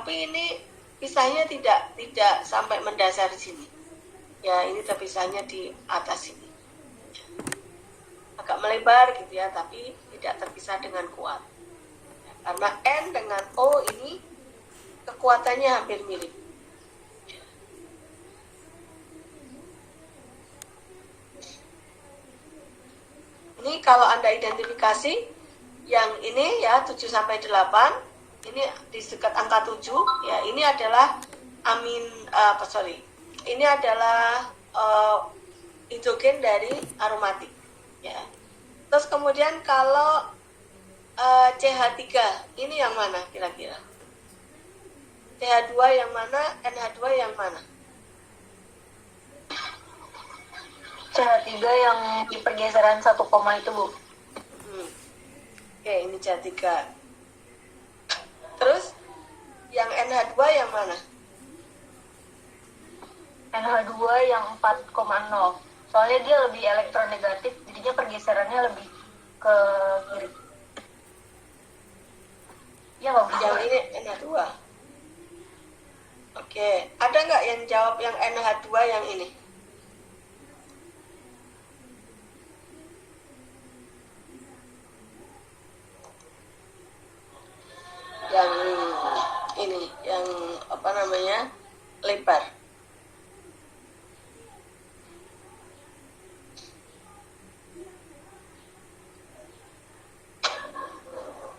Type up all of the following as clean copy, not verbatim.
Tapi ini pisahnya tidak sampai mendasar sini. Ya, ini terpisahnya di atas sini. Agak melebar gitu ya, tapi tidak terpisah dengan kuat. Ya, karena N dengan O ini kekuatannya hampir mirip. Ini kalau Anda identifikasi yang ini ya 7 sampai 8, ini di dekat angka 7 ya, ini adalah ini adalah hidrogen dari aromatik ya. Terus kemudian kalau CH3 ini yang mana kira-kira? CH2 yang mana, NH2 yang mana? CH3 yang di pergeseran 1 koma itu, Bu. Oke, ini CH3. Terus yang NH2 yang mana? NH2 yang 4,0. Soalnya dia lebih elektronegatif, jadinya pergeserannya lebih ke kiri. Ya nggak, Bu? Yang ini NH2. Oke, ada nggak yang jawab yang NH2 yang ini? Yang ini, yang apa namanya, lebar.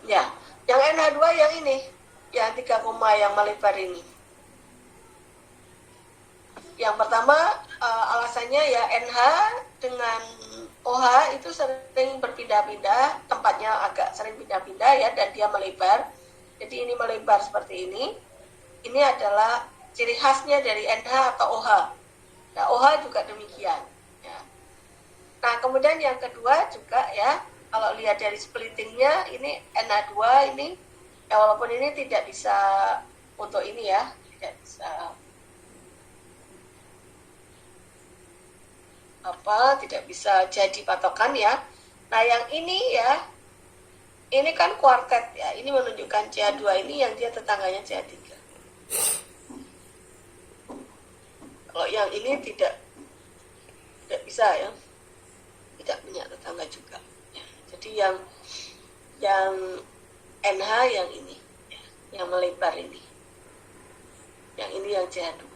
Ya, yang NH2 yang ini, yang 3 koma yang melebar ini. Yang pertama alasannya ya NH dengan OH itu sering berpindah-pindah, tempatnya agak sering pindah-pindah ya, dan dia melebar. Jadi ini melebar seperti ini. Ini adalah ciri khasnya dari NH atau OH. Nah, OH juga demikian. Ya. Nah, kemudian yang kedua juga ya, kalau lihat dari splittingnya, ini NH2 ini, ya walaupun ini tidak bisa untuk ini ya, tidak bisa tidak bisa jadi patokan ya. Nah, yang ini ya, ini kan kuartet ya, ini menunjukkan CH2 ini yang dia tetangganya CH3. Kalau yang ini tidak bisa ya, tidak punya tetangga juga ya. Jadi yang NH yang ini ya, yang melebar ini, yang ini yang CH2.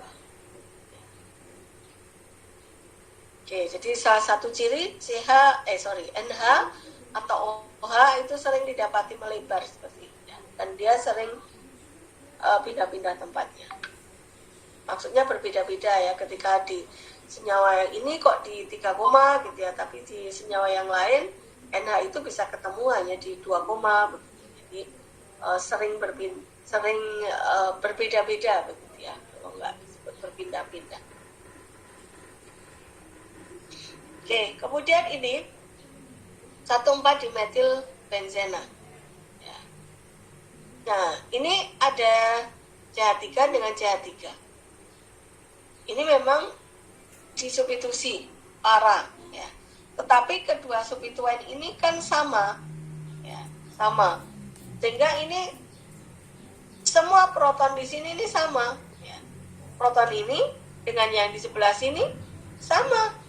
Oke, jadi salah satu ciri NH atau OH itu sering didapati melebar seperti ini ya. Dan dia sering pindah-pindah tempatnya. Maksudnya berbeda-beda ya, ketika di senyawa yang ini kok di 3 koma gitu ya, tapi di senyawa yang lain NH itu bisa ketemu hanya di 2 koma begitu. Jadi sering berbeda-beda begitu ya, kalau nggak disebut berpindah-pindah. Oke, kemudian ini 1,4-dimetil benzena. Ya. Nah, ini ada CH3 dengan CH3. Ini memang disubstitusi para, ya. Tetapi kedua substituen ini kan sama, ya, sama. Sehingga ini semua proton di sini ini sama, ya. Proton ini dengan yang di sebelah sini sama.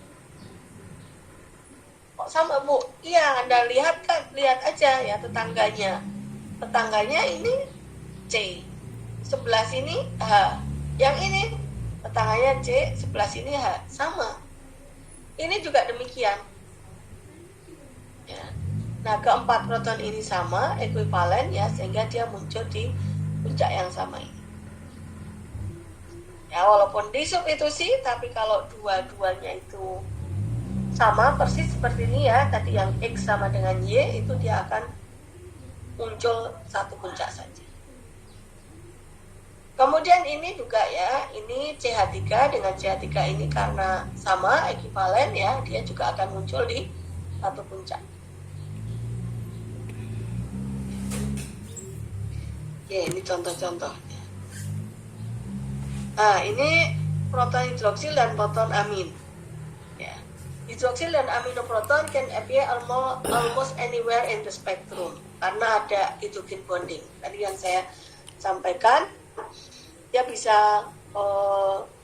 Kok sama, Bu? Iya, Anda lihat kan, lihat aja ya tetangganya. Tetangganya ini C, sebelah sini H. Yang ini tetangganya C, sebelah sini H, sama. Ini juga demikian. Ya. Nah, keempat proton ini sama, ekuivalen ya, sehingga dia muncul di puncak yang sama ini. Ya, walaupun disubstitusi, tapi kalau dua-duanya itu sama persis seperti ini ya, tadi yang X sama dengan Y, itu dia akan muncul satu puncak saja. Kemudian ini juga ya, ini CH3 dengan CH3 ini karena sama, ekuivalen ya, dia juga akan muncul di satu puncak. Oke, ini contoh-contohnya. Nah, ini proton hidroksil dan proton amin. Ya. Hidroksil dan aminoproton can appear almost anywhere in the spectrum karena ada hydrogen bonding. Tadi yang saya sampaikan, dia bisa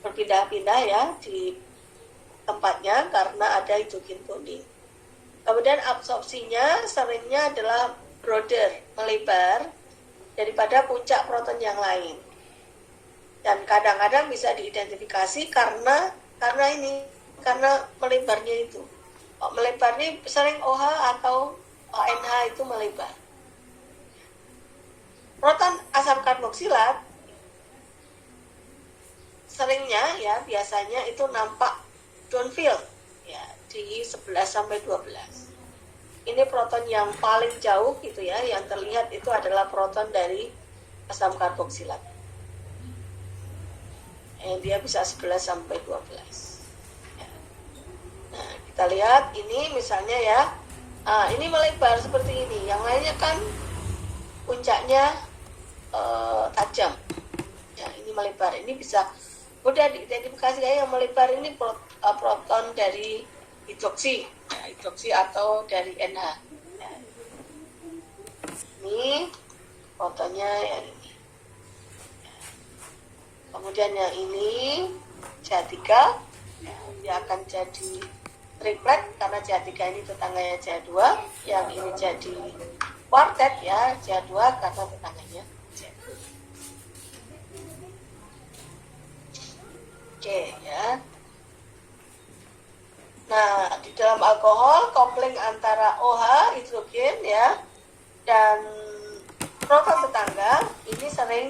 berpindah-pindah ya di tempatnya karena ada hidrogen bonding. Kemudian absorpsinya seringnya adalah broader, melebar daripada puncak proton yang lain. Dan kadang-kadang bisa diidentifikasi karena melebarnya itu. Melebar ini sering OH atau NH itu melebar. Proton asam karboksilat seringnya ya biasanya itu nampak downfield ya di 11 sampai 12. Ini proton yang paling jauh gitu ya, yang terlihat itu adalah proton dari asam karboksilat. Dia bisa 11 sampai 12. Ya. Nah, kita lihat ini misalnya ya. Ini melebar seperti ini. Yang lainnya kan puncaknya tajam. Ya, ini melebar. Ini bisa mudah diidentifikasi ya, yang melebar ini proton dari hidroksi, ya, hidroksi atau dari NH. Ya. Ini protonnya yang ini. Kemudian yang ini CH3, ya, dia akan jadi triplet karena CH3 ini tetangganya CH2, yang ini jadi quartet ya, CH2 karena tetangganya CH2. Oke ya. Nah, di dalam alkohol kopling antara OH hidrogen ya dan proton tetangga ini sering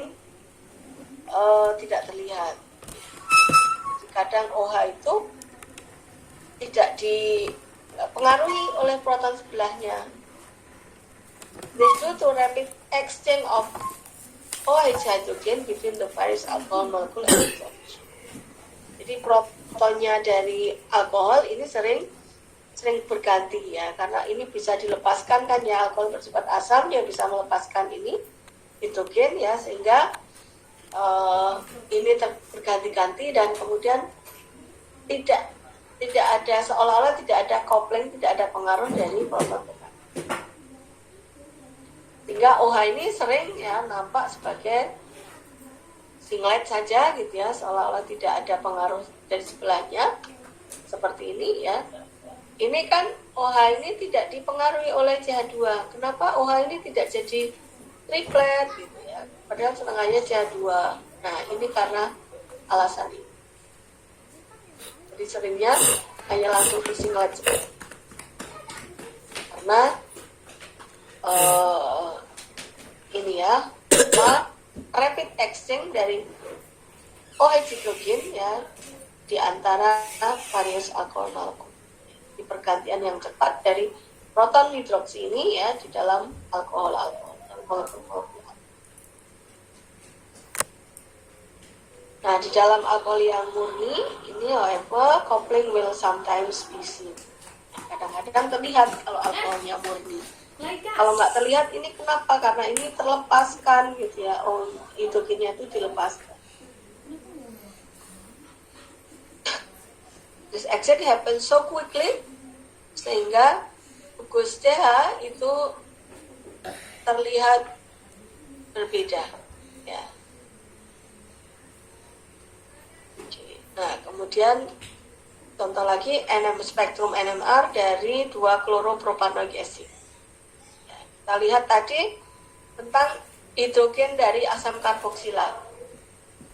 tidak terlihat. Kadang OH itu tidak dipengaruhi oleh proton sebelahnya. This due to rapid exchange of OH hydrogen between the various alcohol molecule and hydrogen. Jadi protonnya dari alkohol ini sering berganti ya, karena ini bisa dilepaskan kan ya, alkohol bersifat asam dia bisa melepaskan ini hidrogen ya, sehingga ini berganti-ganti dan kemudian tidak ada, seolah-olah tidak ada kopling, tidak ada pengaruh dari proton tetangga. Sehingga OH ini sering ya nampak sebagai singlet saja gitu ya, seolah-olah tidak ada pengaruh dari sebelahnya seperti ini ya. Ini kan OH ini tidak dipengaruhi oleh CH2. Kenapa OH ini tidak jadi triplet gitu ya? Padahal setengahnya CH2. Nah, ini karena alasan ini. Jadi seringnya hanya langsung di singlet seperti ini. Karena ini ya, rapid exchange dari OH hidrogen ya di antara various alkohol molecule. Di pergantian yang cepat dari proton hidroksi ini ya di dalam alkohol. Nah, di dalam alkohol yang murni ini however coupling will sometimes be seen. Kadang-kadang terlihat kalau alkoholnya murni. Kalau nggak terlihat ini kenapa? Karena ini terlepaskan gitu ya. Oh, hidrogennya itu dilepaskan. This exit happens so quickly sehingga gugus CH itu terlihat berbeda ya. Nah, kemudian contoh lagi spektrum NMR dari 2-chloropropanoic acid. Ya, kita lihat tadi tentang hidrogen dari asam karboksilat.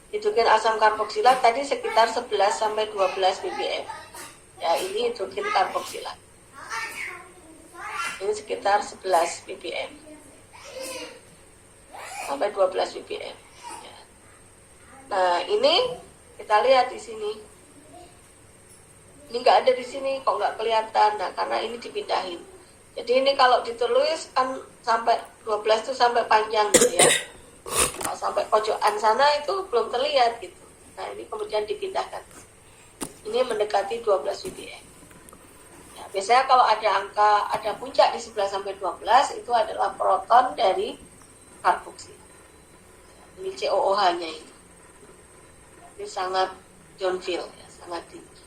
Hidrogen asam karboksilat tadi sekitar 11 sampai 12 ppm. Ya, ini hidrogen karboksilat. Ini sekitar 11 ppm sampai 12 ppm. Ya. Nah, ini kita lihat di sini. Ini nggak ada di sini, kok nggak kelihatan? Nah, karena ini dipindahin. Jadi ini kalau ditulis kan sampai 12 itu sampai panjang gitu ya. Kalau sampai pojokan sana itu belum terlihat gitu. Nah, ini kemudian dipindahkan. Ini mendekati 12 ppm. Ya, biasanya kalau ada puncak di 11 sampai 12 itu adalah proton dari karboksi. Ini COOH-nya ini. Ini sangat downfield ya, sangat tinggi.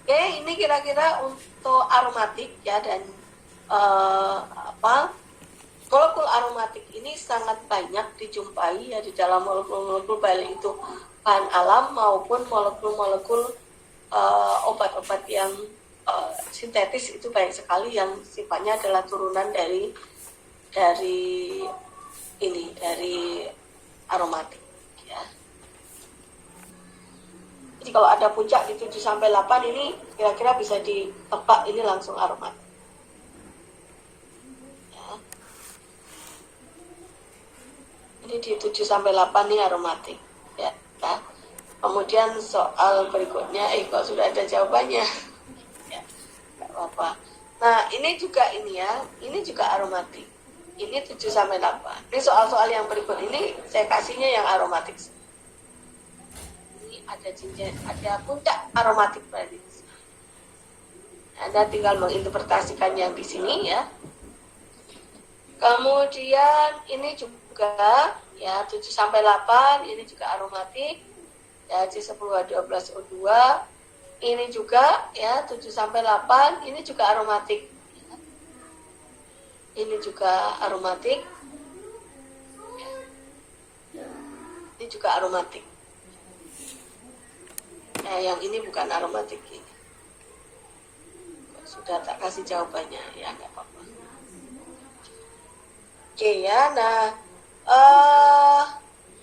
Oke, ini kira-kira untuk aromatik ya dan molekul aromatik ini sangat banyak dijumpai ya di dalam molekul-molekul baik itu bahan alam maupun molekul-molekul obat-obat yang sintetis itu banyak sekali yang sifatnya adalah turunan dari aromatik ya. Jadi kalau ada puncak di 7 sampai 8 ini kira-kira bisa ditebak ini langsung aromatik. Ya. Ini di 7 sampai 8 ini aromatik ya. Ya. Kemudian soal berikutnya kok sudah ada jawabannya. Ya, enggak apa-apa. Nah, ini juga aromatik. Ini 7 sampai 8. Ini soal-soal yang berikut ini saya kasihnya yang aromatik. Ini ada cincin, ada puncak aromatik berarti. Anda tinggal menginterpretasikan yang di sini ya. Kemudian ini juga ya 7 sampai 8 ini juga aromatik. Ya C10H12O2 ini juga ya 7 sampai 8 ini juga aromatik. Ini juga aromatik. Ini juga aromatik. Yang ini bukan aromatik ini. Sudah tak kasih jawabannya ya nggak apa-apa. Oke ya, nah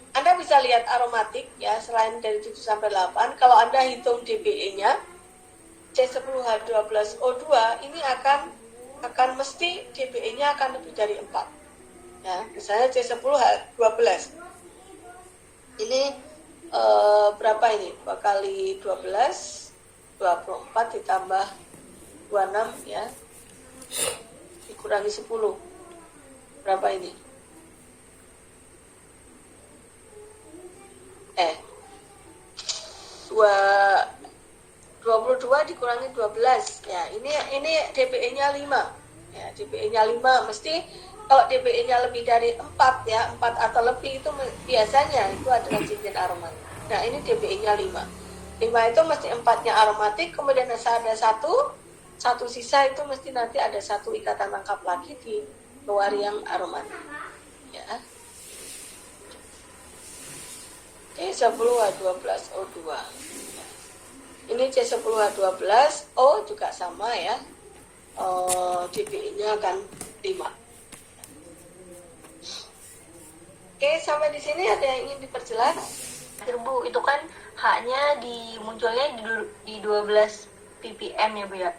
Anda bisa lihat aromatik ya selain dari 7 sampai 8. Kalau Anda hitung DBE-nya C10H12O2 ini akan mesti DBE-nya akan lebih dari 4. Ya, misalnya C10H12. Ini berapa ini? 2 kali 12 24 ditambah 26 ya. Dikurangi 10. Berapa ini? 22 dikurangi 12 ya, ini DBE-nya 5 ya, DBE-nya 5 mesti kalau DBE-nya lebih dari 4 ya, 4 atau lebih itu biasanya itu adalah cincin aromatik. Nah ini DBE-nya 5 itu mesti 4-nya aromatik, kemudian ada satu sisa itu mesti nanti ada satu ikatan lengkap lagi di luar yang aromatik ya. C10H12O2 ini C10H12O juga sama ya, DBE-nya akan 5. Oke, sampai di sini ada yang ingin diperjelas? Bu, itu kan H-nya munculnya di 12 ppm ya Bu ya.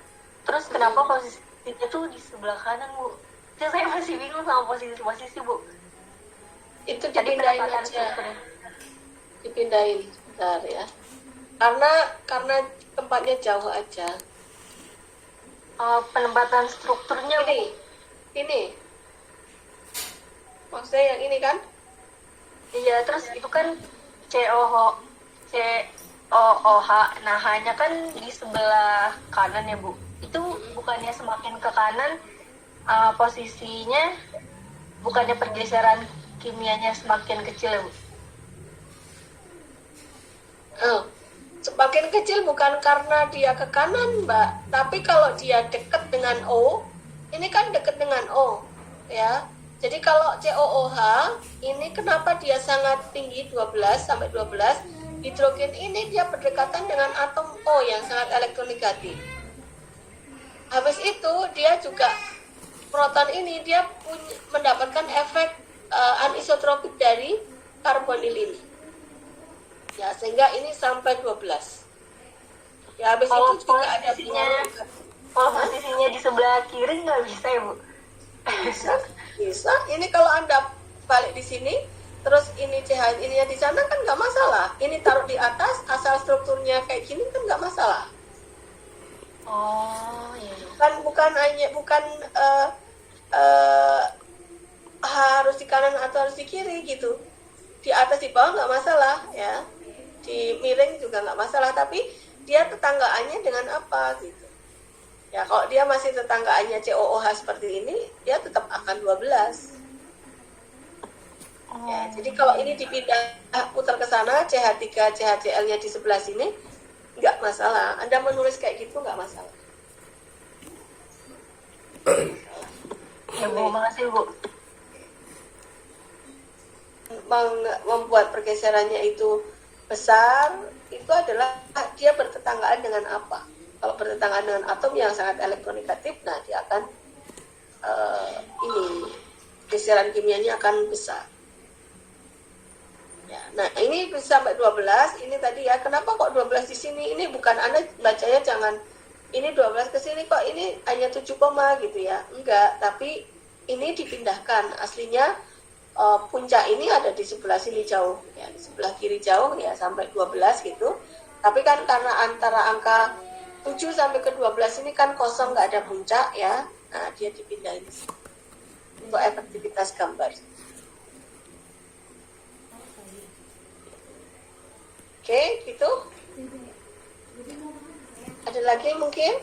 Terus kenapa posisinya tuh di sebelah kanan Bu? Itu saya masih bingung sama posisi Bu. Itu dipindahin aja. Dipindahin bentar ya. Karena tempatnya jauh aja. Penempatan strukturnya ini. Maksudnya yang ini kan? Iya, terus itu kan COOH. Nah, H-nya kan di sebelah kanan ya Bu. Itu bukannya semakin ke kanan posisinya, bukannya pergeseran kimianya semakin kecil ya Bu? Semakin kecil bukan karena dia ke kanan Mbak, tapi kalau dia dekat dengan O, ini kan dekat dengan O ya. Jadi kalau COOH ini kenapa dia sangat tinggi 12 sampai 12, hidrogen ini dia berdekatan dengan atom O yang sangat elektronegatif. Habis itu dia juga proton ini dia mendapatkan efek anisotropik dari karbonil ini. Ya, sehingga ini sampai 12. Ya, habis kalau itu juga ada posisinya di sebelah kiri nggak bisa ya Bu? Bisa. Ini kalau Anda balik di sini, terus ini CH ini di sana kan nggak masalah. Ini taruh di atas, asal strukturnya kayak gini kan nggak masalah. Oh iya. Bukan harus di kanan atau harus di kiri gitu. Di atas di bawah nggak masalah ya. Di miring juga nggak masalah, tapi dia tetanggaannya dengan apa gitu. Ya kalau dia masih tetanggaannya COOH seperti ini, dia tetap akan 12. Ya, jadi kalau ini dipindah putar ke sana, CH3, CHCl-nya di sebelah sini, nggak masalah. Anda menulis kayak gitu nggak masalah. Ya Bu, makasih Bu. membuat pergeserannya itu besar, itu adalah dia bertetanggaan dengan apa. Kalau bertetanggaan dengan atom yang sangat elektronegatif, nah dia akan ini geseran kimianya akan besar. Ya, nah ini bisa sampai 12. Ini tadi ya, kenapa kok 12 di sini? Ini bukan, Anda bacanya jangan ini 12 ke sini kok ini hanya 7, gitu ya. Enggak, tapi ini dipindahkan. Aslinya puncak ini ada di sebelah sini jauh ya, di sebelah kiri jauh ya sampai 12 gitu. Tapi kan karena antara angka 7 sampai ke 12 ini kan kosong, nggak ada puncak ya. Nah, dia dipindahin untuk efektivitas gambar. Oke, gitu. Ada lagi mungkin?